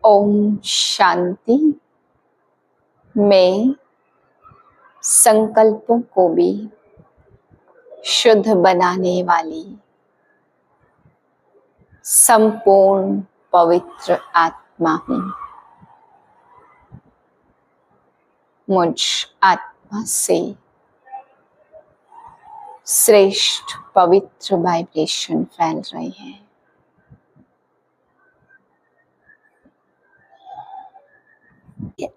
ओम शांति। मैं संकल्पों को भी शुद्ध बनाने वाली संपूर्ण पवित्र आत्मा हूँ। मुझ आत्मा से श्रेष्ठ पवित्र वाइब्रेशन फैल रहे हैं।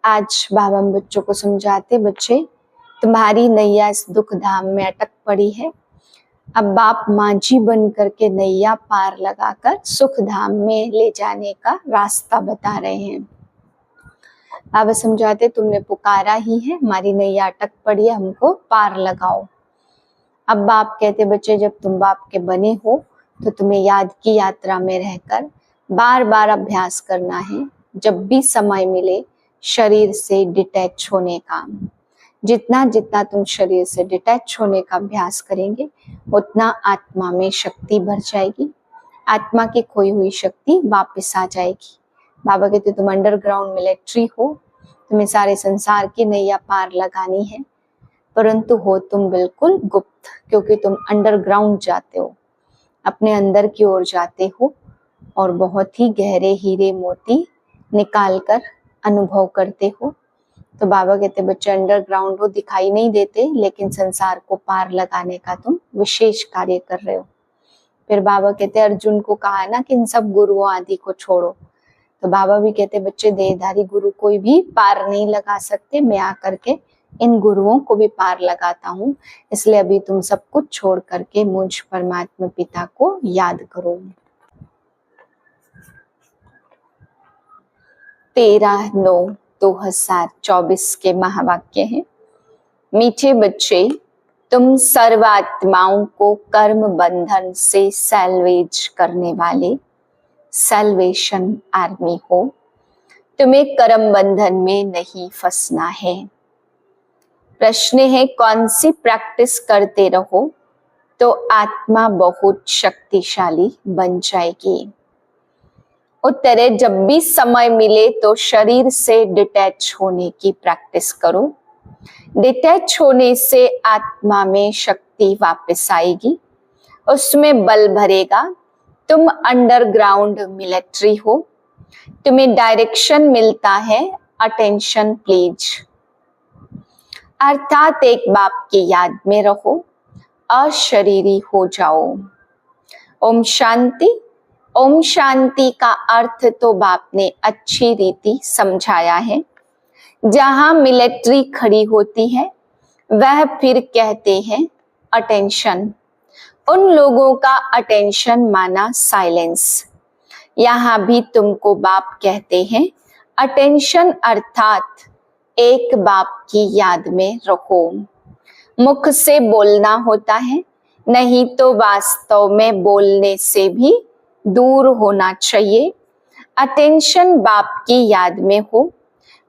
आज बाबा बच्चों को समझाते, बच्चे तुम्हारी नैया इस दुख धाम में अटक पड़ी है। अब बाप मांझी बन करके नैया पार लगाकर सुख धाम में ले जाने का रास्ता बता रहे हैं। बाबा समझाते, तुमने पुकारा ही है, हमारी नैया अटक पड़ी है, हमको पार लगाओ। अब बाप कहते, बच्चे जब तुम बाप के बने हो तो तुम्हें याद की यात्रा में रहकर बार बार अभ्यास करना है। जब भी समय मिले शरीर से डिटैच होने का, जितना जितना तुम शरीर से डिटैच होने का अभ्यास करेंगे उतना आत्मा में शक्ति बढ़ जाएगी। आत्मा की खोई हुई शक्ति वापस आ जाएगी। बाबा कहते, तुम अंडरग्राउंड मिलिट्री हो, तुम्हें सारे संसार की नैया पार लगानी है, परंतु हो तुम बिल्कुल गुप्त, क्योंकि तुम अंडरग्राउंड जाते हो, अपने अंदर की ओर जाते हो और बहुत ही गहरे हीरे मोती निकाल कर अनुभव करते हो। तो बाबा कहते, बच्चे अंडरग्राउंड हो, दिखाई नहीं देते, लेकिन संसार को पार लगाने का तुम विशेष कार्य कर रहे हो। फिर बाबा कहते, अर्जुन को कहा ना कि इन सब गुरुओं आदि को छोड़ो। तो बाबा भी कहते, बच्चे देहधारी गुरु कोई भी पार नहीं लगा सकते, मैं आकर के इन गुरुओं को भी पार लगाता हूँ। इसलिए अभी तुम सब कुछ छोड़ करके मुझ परमात्मा पिता को याद करो। 13/9/2024 के महावाक्य हैं। मीठे बच्चे, तुम सर्वात्माओं को कर्म बंधन से सैल्वेज करने वाले सैल्वेशन आर्मी हो। तुम्हें कर्म बंधन में नहीं फंसना है। प्रश्न है, कौन सी प्रैक्टिस करते रहो तो आत्मा बहुत शक्तिशाली बन जाएगी। उत्तर है, जब भी समय मिले तो शरीर से डिटैच होने की प्रैक्टिस करो। डिटैच होने से आत्मा में शक्ति वापस आएगी, उसमें बल भरेगा। तुम अंडरग्राउंड मिलिट्री हो, तुम्हें डायरेक्शन मिलता है, अटेंशन प्लीज। अर्थात एक बाप की याद में रहो, अशरीरी हो जाओ। ओम शांति। ओम शांति का अर्थ तो बाप ने अच्छी रीति समझाया है। जहां मिलिट्री खड़ी होती है वह फिर कहते हैं अटेंशन। उन लोगों का अटेंशन माना साइलेंस। यहाँ भी तुमको बाप कहते हैं अटेंशन, अर्थात एक बाप की याद में रहो। मुख से बोलना होता है, नहीं तो वास्तव में बोलने से भी दूर होना चाहिए। अटेंशन बाप की याद में हो,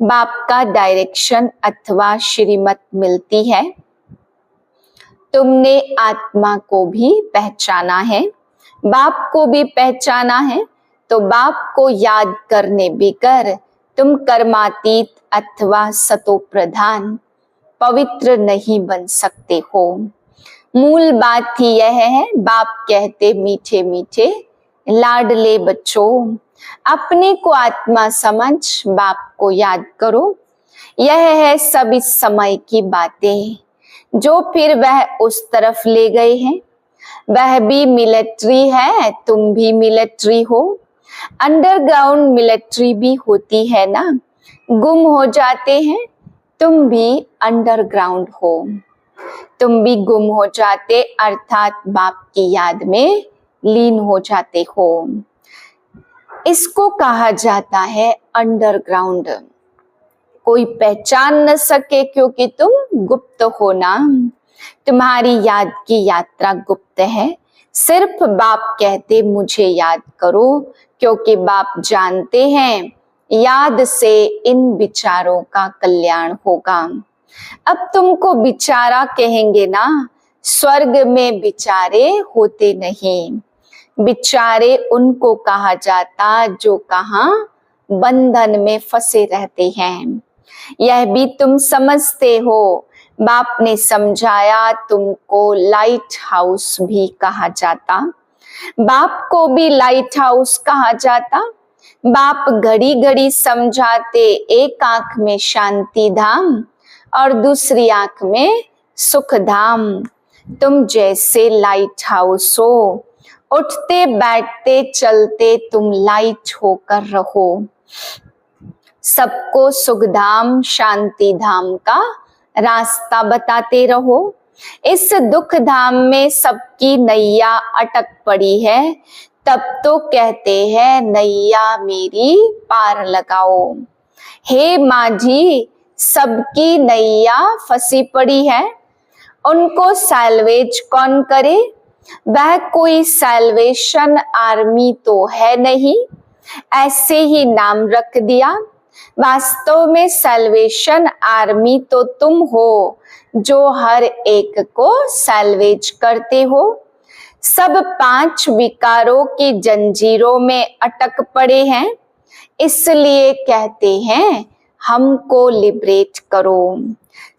बाप का डायरेक्शन अथवा श्रीमत मिलती है। तुमने आत्मा को भी पहचाना है, बाप को भी पहचाना है, तो बाप को याद करने बिगर तुम कर्मातीत अथवा सतो प्रधान पवित्र नहीं बन सकते हो। मूल बात ही यह है, बाप कहते, मीठे मीठे लाडले बच्चों, अपने को आत्मा समझ बाप को याद करो। यह है सब इस समय की बातें जो फिर वह उस तरफ ले गए हैं। वह भी मिलिट्री है, तुम भी मिलिट्री हो। अंडरग्राउंड मिलिट्री भी होती है ना, गुम हो जाते हैं, तुम भी अंडरग्राउंड हो। तुम भी गुम हो जाते, अर्थात बाप की याद में लीन हो जाते हो। इसको कहा जाता है अंडरग्राउंड। कोई पहचान न सके क्योंकि तुम गुप्त हो ना। तुम्हारी याद की यात्रा गुप्त है। सिर्फ बाप कहते मुझे याद करो, क्योंकि बाप जानते हैं याद से इन विचारों का कल्याण होगा। अब तुमको बिचारा कहेंगे ना, स्वर्ग में बिचारे होते नहीं। बिचारे उनको कहा जाता जो कहाँ बंधन में फंसे रहते हैं। यह भी तुम समझते हो। बाप ने समझाया, तुमको लाइट हाउस भी कहा जाता। बाप को भी लाइट हाउस कहा जाता। बाप घड़ी घड़ी समझाते, एक आंख में शांति धाम और दूसरी आंख में सुख धाम। तुम जैसे लाइट हाउस हो, उठते बैठते चलते तुम लाइट होकर रहो। सबको सुख धाम शांति धाम का रास्ता बताते रहो। इस दुख धाम में सबकी नैया अटक पड़ी है, तब तो कहते हैं नैया मेरी पार लगाओ। हे माझी, सबकी नैया फंसी पड़ी है, उनको सैल्वेज कौन करे? वह कोई सैल्वेशन आर्मी तो है नहीं, ऐसे ही नाम रख दिया। वास्तव में सैल्वेशन आर्मी तो तुम हो, जो हर एक को सैल्वेज करते हो। सब 5 विकारों की जंजीरों में अटक पड़े हैं, इसलिए कहते हैं हमको लिबरेट करो,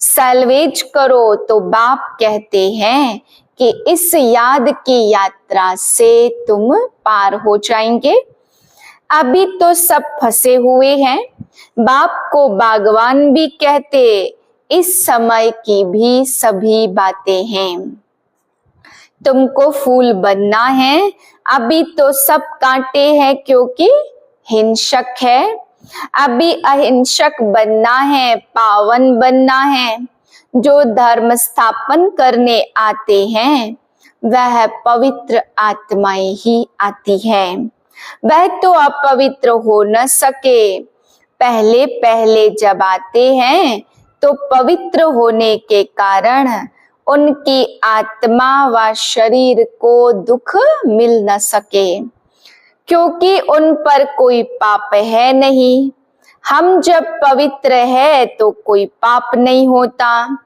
सैल्वेज करो। तो बाप कहते हैं कि इस याद की यात्रा से तुम पार हो जाएंगे। अभी तो सब फंसे हुए हैं। बाप को बागवान भी कहते, इस समय की भी सभी बातें हैं। तुमको फूल बनना है, अभी तो सब कांटे हैं क्योंकि हिंसक है। अभी अहिंसक बनना है, पावन बनना है। जो धर्म स्थापन करने आते हैं वह पवित्र आत्माएं ही आती हैं। वह तो अपवित्र हो न सके। पहले पहले जब आते हैं तो पवित्र होने के कारण उनकी आत्मा व शरीर को दुख मिल न सके, क्योंकि उन पर कोई पाप है नहीं। हम जब पवित्र है तो कोई पाप नहीं होता,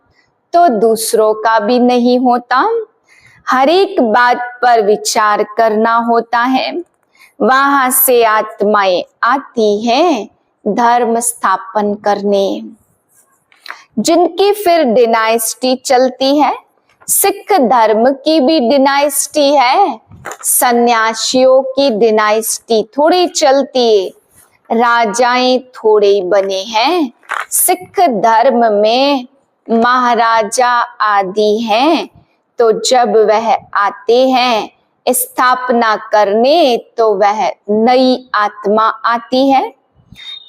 तो दूसरों का भी नहीं होता। हर एक बात पर विचार करना होता है। वहां से आत्माएं आती हैं धर्म स्थापन करने, जिनकी फिर डिनाइस्टी चलती है। सिख धर्म की भी डिनाइस्टी है, सन्यासियों की डिनाइस्टी थोड़ी चलती है, राजाएं थोड़े बने हैं। सिख धर्म में महाराजा आदि हैं, तो जब वह आते हैं स्थापना करने तो वह नई आत्मा आती है।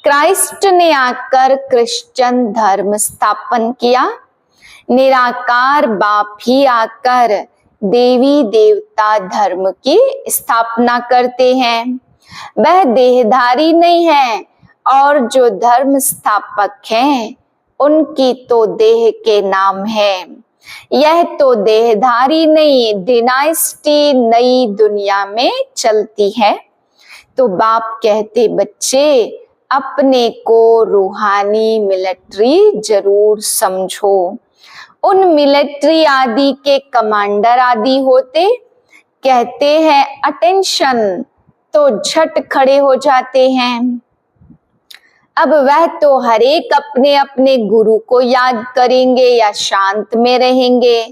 क्राइस्ट ने आकर क्रिश्चियन धर्म स्थापन किया। निराकार बाप ही आकर देवी देवता धर्म की स्थापना करते हैं। वह देहधारी नहीं है, और जो धर्म स्थापक हैं उनकी तो देह के नाम है। यह तो देहधारी नहीं, डिनाइस्टी नई दुनिया में चलती है। तो बाप कहते, बच्चे अपने को रूहानी मिलिट्री जरूर समझो। उन मिलिट्री आदि के कमांडर आदि होते, कहते हैं अटेंशन, तो झट खड़े हो जाते हैं। अब वह तो हर एक अपने अपने गुरु को याद करेंगे या शांत में रहेंगे,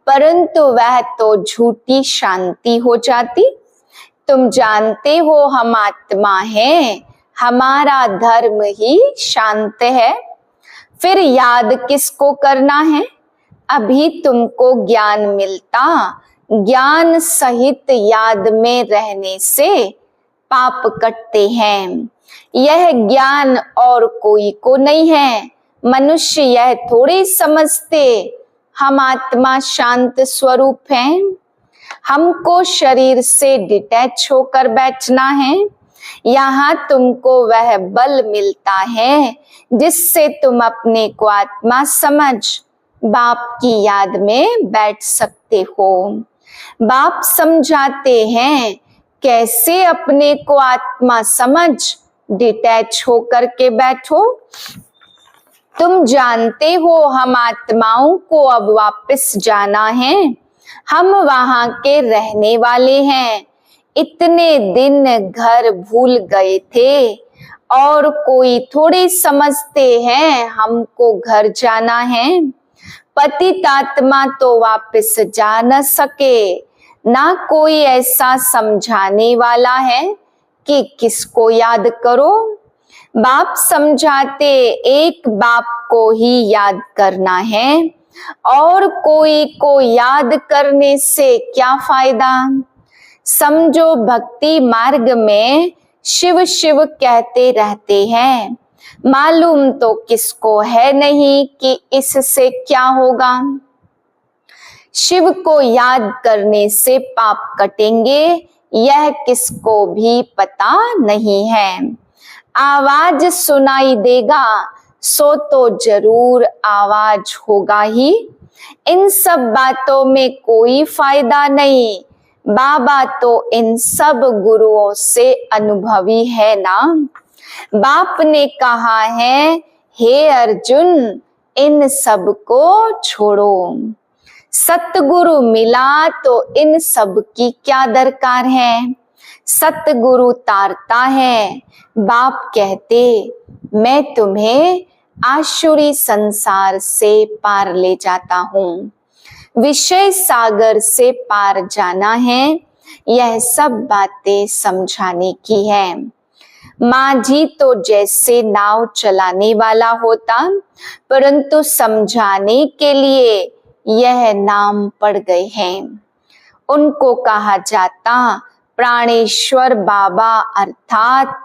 परंतु वह तो झूठी शांति हो जाती। तुम जानते हो हम आत्मा हैं, हमारा धर्म ही शांत है। फिर याद किसको करना है? अभी तुमको ज्ञान मिलता, ज्ञान सहित याद में रहने से पाप कटते हैं। यह ज्ञान और कोई को नहीं है। मनुष्य यह थोड़ी समझते हम आत्मा शांत स्वरूप हैं। हमको शरीर से डिटैच होकर बैठना है। यहाँ तुमको वह बल मिलता है जिससे तुम अपने को आत्मा समझ बाप की याद में बैठ सकते हो। बाप समझाते हैं कैसे अपने को आत्मा समझ डिटैच होकर के बैठो। तुम जानते हो हम आत्माओं को अब वापस जाना है, हम वहां के रहने वाले हैं। इतने दिन घर भूल गए थे और कोई थोड़ी समझते हैं हमको घर जाना है। पतित आत्मा तो वापस जा न सके, ना कोई ऐसा समझाने वाला है कि किसको याद करो। बाप समझाते एक बाप को ही याद करना है, और कोई को याद करने से क्या फायदा। समझो भक्ति मार्ग में शिव शिव कहते रहते हैं, मालूम तो किसको है नहीं कि इससे क्या होगा। शिव को याद करने से पाप कटेंगे, यह किसको भी पता नहीं है। आवाज सुनाई देगा सो तो जरूर आवाज होगा ही। इन सब बातों में कोई फायदा नहीं, बाबा तो इन सब गुरुओं से अनुभवी है ना। बाप ने कहा है, हे अर्जुन इन सब को छोड़ो। सतगुरु मिला तो इन सब की क्या दरकार है। सतगुरु तारता है। बाप कहते, मैं तुम्हें आसुरी संसार से पार ले जाता हूँ। विषय सागर से पार जाना है, यह सब बातें समझाने की है। माझी तो जैसे नाव चलाने वाला होता, परंतु समझाने के लिए यह नाम पड़ गए हैं। उनको कहा जाता प्राणेश्वर बाबा, अर्थात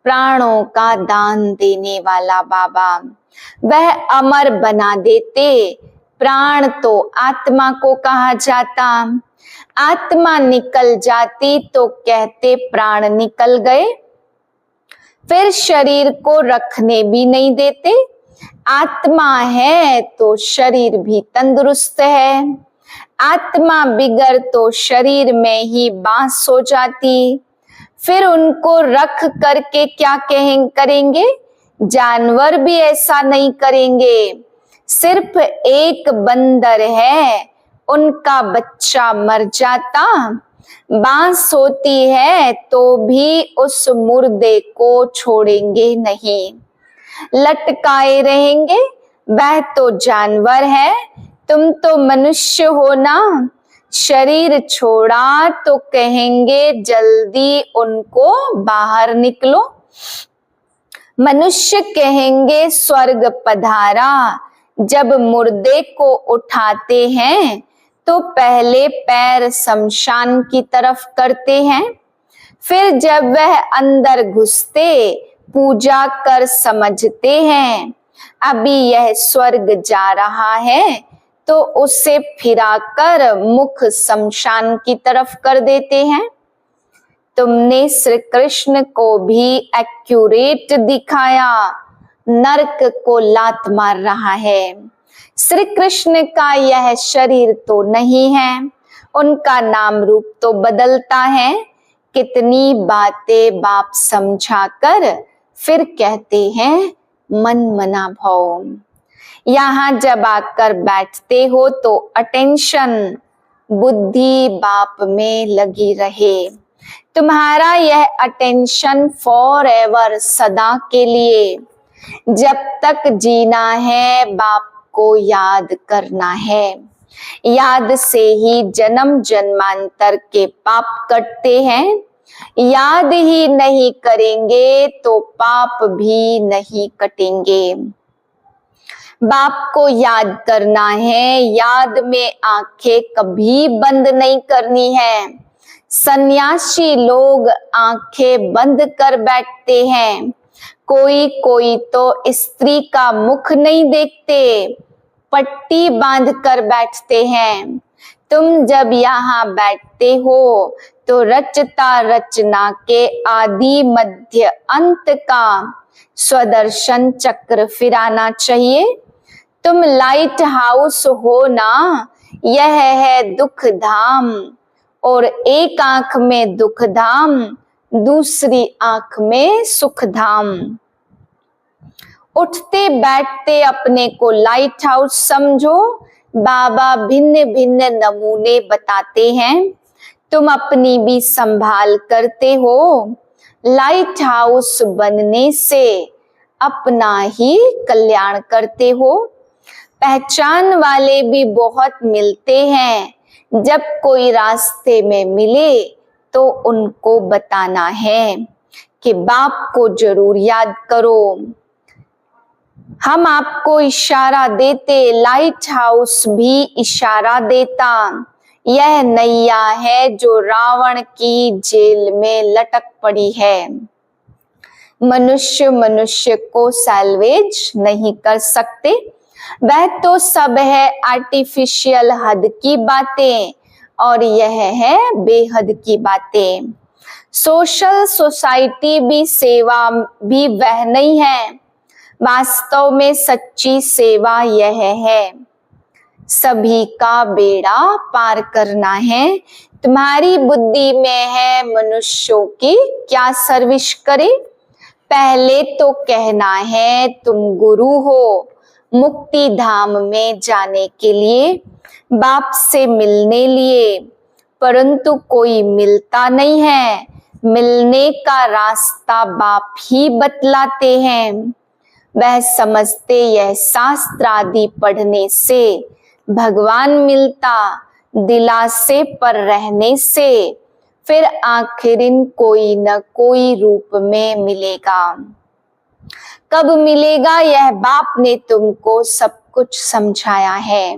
प्राणों का दान देने वाला बाबा। वह अमर बना देते। प्राण तो आत्मा को कहा जाता। आत्मा निकल जाती तो कहते प्राण निकल गए। फिर शरीर को रखने भी नहीं देते। आत्मा है तो शरीर भी तंदुरुस्त है। आत्मा बिगड़ तो शरीर में ही बांस हो जाती। फिर उनको रख करके क्या करेंगे। जानवर भी ऐसा नहीं करेंगे। सिर्फ एक बंदर है, उनका बच्चा मर जाता, बांस होती है तो भी उस मुर्दे को छोड़ेंगे नहीं, लटकाए रहेंगे। वह तो जानवर है, तुम तो मनुष्य हो ना। शरीर छोड़ा तो कहेंगे जल्दी उनको बाहर निकलो। मनुष्य कहेंगे स्वर्ग पधारा। जब मुर्दे को उठाते हैं तो पहले पैर शमशान की तरफ करते हैं। फिर जब वह अंदर घुसते पूजा कर समझते हैं अभी यह स्वर्ग जा रहा है, तो उसे फिराकर मुख शमशान की तरफ कर देते हैं। तुमने श्री कृष्ण को भी एक्यूरेट दिखाया, नरक को लात मार रहा है। श्री कृष्ण का यह शरीर तो नहीं है, उनका नाम रूप तो बदलता है। कितनी बातें बाप समझाकर फिर कहते हैं मन मना भव। यहाँ जब आकर बैठते हो तो अटेंशन बुद्धि बाप में लगी रहे। तुम्हारा यह अटेंशन फॉर एवर, सदा के लिए। जब तक जीना है बाप को याद करना है। याद से ही जन्म जन्मांतर के पाप कटते हैं। याद ही नहीं करेंगे तो पाप भी नहीं कटेंगे। बाप को याद करना है, याद में आंखें कभी बंद नहीं करनी है। सन्यासी लोग आंखें बंद कर बैठते हैं। कोई कोई तो स्त्री का मुख नहीं देखते, पट्टी बांध कर बैठते हैं। तुम जब यहाँ बैठते हो तो रचता रचना के आदि मध्य अंत का स्वदर्शन चक्र फिराना चाहिए। तुम लाइट हाउस हो ना, यह है दुख धाम, और एक आंख में दुख धाम, दूसरी आंख में सुख धाम। उठते बैठते अपने को लाइट हाउस समझो। बाबा भिन्न भिन्न नमूने बताते हैं, तुम अपनी भी संभाल करते हो। लाइट हाउस बनने से अपना ही कल्याण करते हो। पहचान वाले भी बहुत मिलते हैं, जब कोई रास्ते में मिले तो उनको बताना है कि बाप को जरूर याद करो। हम आपको इशारा देते, लाइट हाउस भी इशारा देता। यह नैया है जो रावण की जेल में लटक पड़ी है। मनुष्य मनुष्य को सैल्वेज नहीं कर सकते, वह तो सब है आर्टिफिशियल हद की बातें, और यह है बेहद की बातें। सोशल सोसाइटी भी सेवा भी वह नहीं है, वास्तव में सच्ची सेवा यह है। सभी का बेड़ा पार करना है, तुम्हारी बुद्धि में है मनुष्यों की क्या सर्विस करे। पहले तो कहना है तुम गुरु हो, मुक्ति धाम में जाने के लिए, बाप से मिलने लिए, परंतु कोई मिलता नहीं है। मिलने का रास्ता बाप ही बतलाते हैं। वह समझते यह शास्त्र आदि पढ़ने से भगवान मिलता, दिलासे पर रहने से फिर आखिरिन कोई न कोई रूप में मिलेगा। कब मिलेगा यह बाप ने तुमको सब कुछ समझाया है।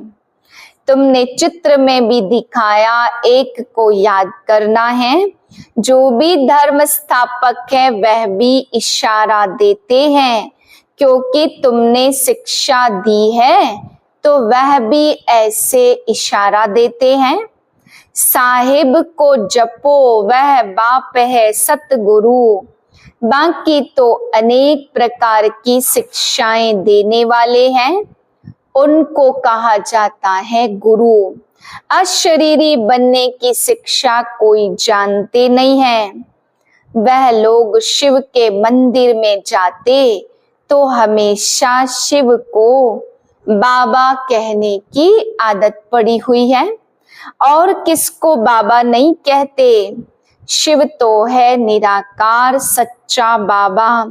तुमने चित्र में भी दिखाया, एक को याद करना है। जो भी धर्म स्थापक है वह भी इशारा देते हैं, क्योंकि तुमने शिक्षा दी है तो वह भी ऐसे इशारा देते हैं। साहिब को जपो, वह बाप है सतगुरु। बाकी तो अनेक प्रकार की शिक्षाएं देने वाले हैं, उनको कहा जाता है गुरु। अशरीरी बनने की शिक्षा कोई जानते नहीं है। वह लोग शिव के मंदिर में जाते तो हमेशा शिव को बाबा कहने की आदत पड़ी हुई है, और किसको बाबा नहीं कहते। शिव तो है निराकार सच्चा बाबा।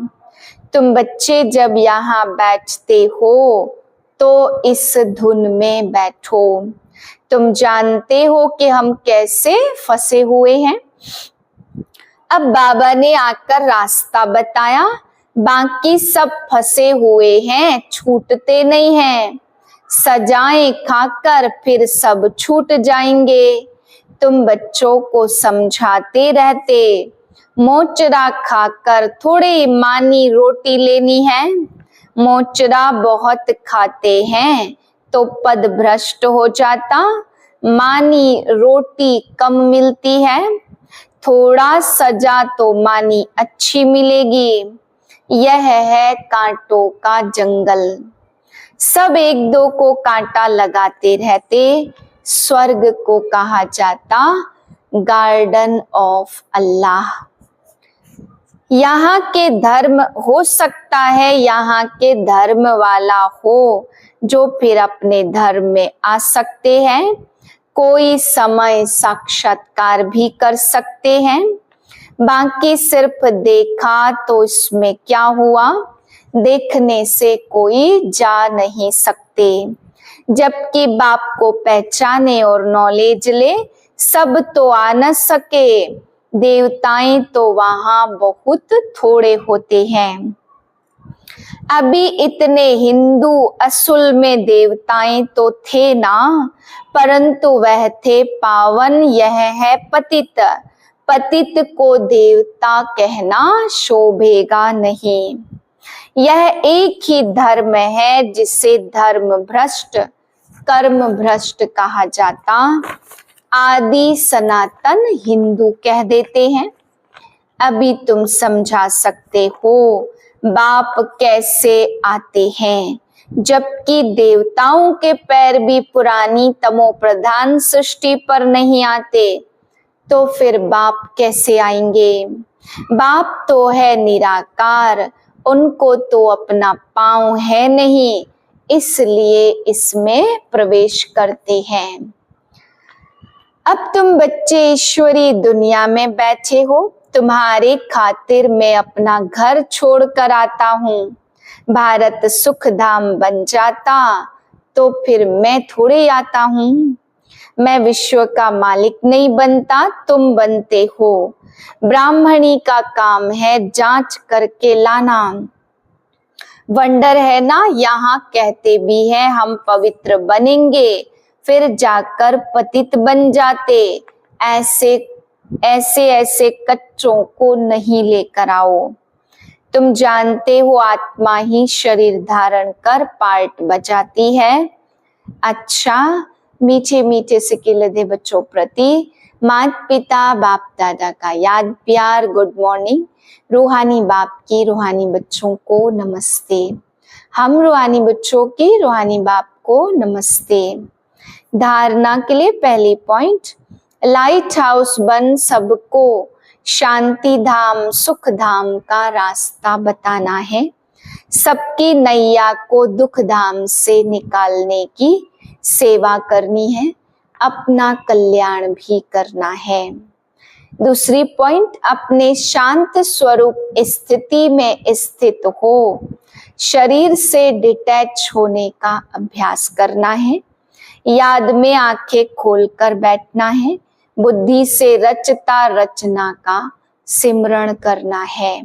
तुम बच्चे जब यहाँ बैठते हो तो इस धुन में बैठो। तुम जानते हो कि हम कैसे फंसे हुए हैं। अब बाबा ने आकर रास्ता बताया, बाकी सब फंसे हुए हैं, छूटते नहीं हैं। सजाएं खाकर फिर सब छूट जाएंगे। तुम बच्चों को समझाते रहते, मोचरा खाकर थोड़ी मानी रोटी लेनी है। मोचरा बहुत खाते हैं तो पद भ्रष्ट हो जाता, मानी रोटी कम मिलती है। थोड़ा सजा तो मानी अच्छी मिलेगी। यह है कांटों का जंगल, सब एक दो को कांटा लगाते रहते। स्वर्ग को कहा जाता गार्डन ऑफ अल्लाह। यहाँ के धर्म हो सकता है यहाँ के धर्म वाला हो, जो फिर अपने धर्म में आ सकते हैं। कोई समय साक्षात्कार भी कर सकते हैं, बाकी सिर्फ देखा तो इसमें क्या हुआ। देखने से कोई जा नहीं सकते। जबकि बाप को पहचाने और नॉलेज ले, सब तो आ न सके। देवताएं तो वहां बहुत थोड़े होते हैं। अभी इतने हिंदू असल में देवताएं तो थे ना, परंतु वह थे पावन। यह है पतित, पतित को देवता कहना शोभेगा नहीं। यह एक ही धर्म है जिसे धर्म भ्रष्ट कर्म भ्रष्ट कहा जाता। आदि सनातन हिंदू कह देते हैं। अभी तुम समझा सकते हो बाप कैसे आते हैं, जबकि देवताओं के पैर भी पुरानी तमो प्रधान सृष्टि पर नहीं आते, तो फिर बाप कैसे आएंगे। बाप तो है निराकार, उनको तो अपना पांव है नहीं, इसलिए इसमें प्रवेश करते हैं। अब तुम बच्चे ईश्वरी दुनिया में बैठे हो, तुम्हारे खातिर मैं अपना घर छोड़ कर आता हूँ। भारत सुख धाम बन जाता तो फिर मैं थोड़े आता हूँ। मैं विश्व का मालिक नहीं बनता, तुम बनते हो। ब्राह्मणी का काम है जांच करके लाना। वंडर है ना, यहाँ कहते भी हैं हम पवित्र बनेंगे, फिर जाकर पतित बन जाते। ऐसे ऐसे कच्चों को नहीं लेकर आओ। तुम जानते हो आत्मा ही शरीर धारण कर पार्ट बजाती है। अच्छा, मीठे मीठे से किलदे बच्चों प्रति माता पिता बाप दादा का याद प्यार गुड मॉर्निंग। रूहानी बाप की रूहानी बच्चों को नमस्ते। हम रूहानी बच्चों की रूहानी बाप को नमस्ते। धारणा के लिए पहली पॉइंट, लाइट हाउस बन सबको शांति धाम सुख धाम का रास्ता बताना है। सबकी नैया को दुख धाम से निकालने की सेवा करनी है, अपना कल्याण भी करना है। दूसरी पॉइंट, अपने शांत स्वरूप स्थिति में स्थित हो, शरीर से डिटैच होने का अभ्यास करना है। याद में आंखें खोलकर बैठना है, बुद्धि से रचता रचना का सिमरण करना है।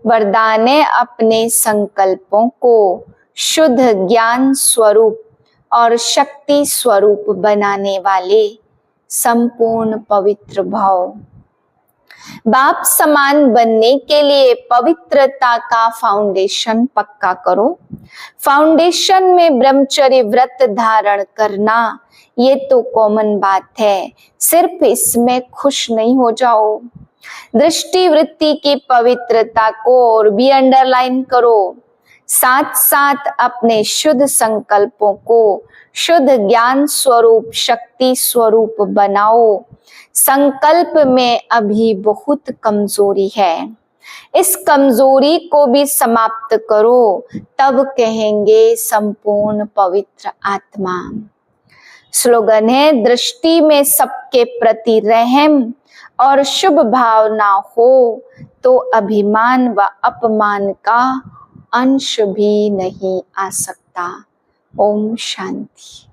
वरदान है, अपने संकल्पों को शुद्ध ज्ञान स्वरूप और शक्ति स्वरूप बनाने वाले संपूर्ण पवित्र भाव। बाप समान बनने के लिए पवित्रता का फाउंडेशन पक्का करो। फाउंडेशन में ब्रह्मचर्य व्रत धारण करना ये तो कॉमन बात है, सिर्फ इसमें खुश नहीं हो जाओ। दृष्टि वृत्ति की पवित्रता को और भी अंडरलाइन करो। साथ साथ अपने शुद्ध संकल्पों को शुद्ध ज्ञान स्वरूप शक्ति स्वरूप बनाओ। संकल्प में अभी बहुत कमजोरी है, इस कमजोरी को भी समाप्त करो, तब कहेंगे संपूर्ण पवित्र आत्मा। स्लोगन है, दृष्टि में सबके प्रति रहम और शुभ भावना हो तो अभिमान व अपमान का अंश भी नहीं आ सकता। ओम शांति।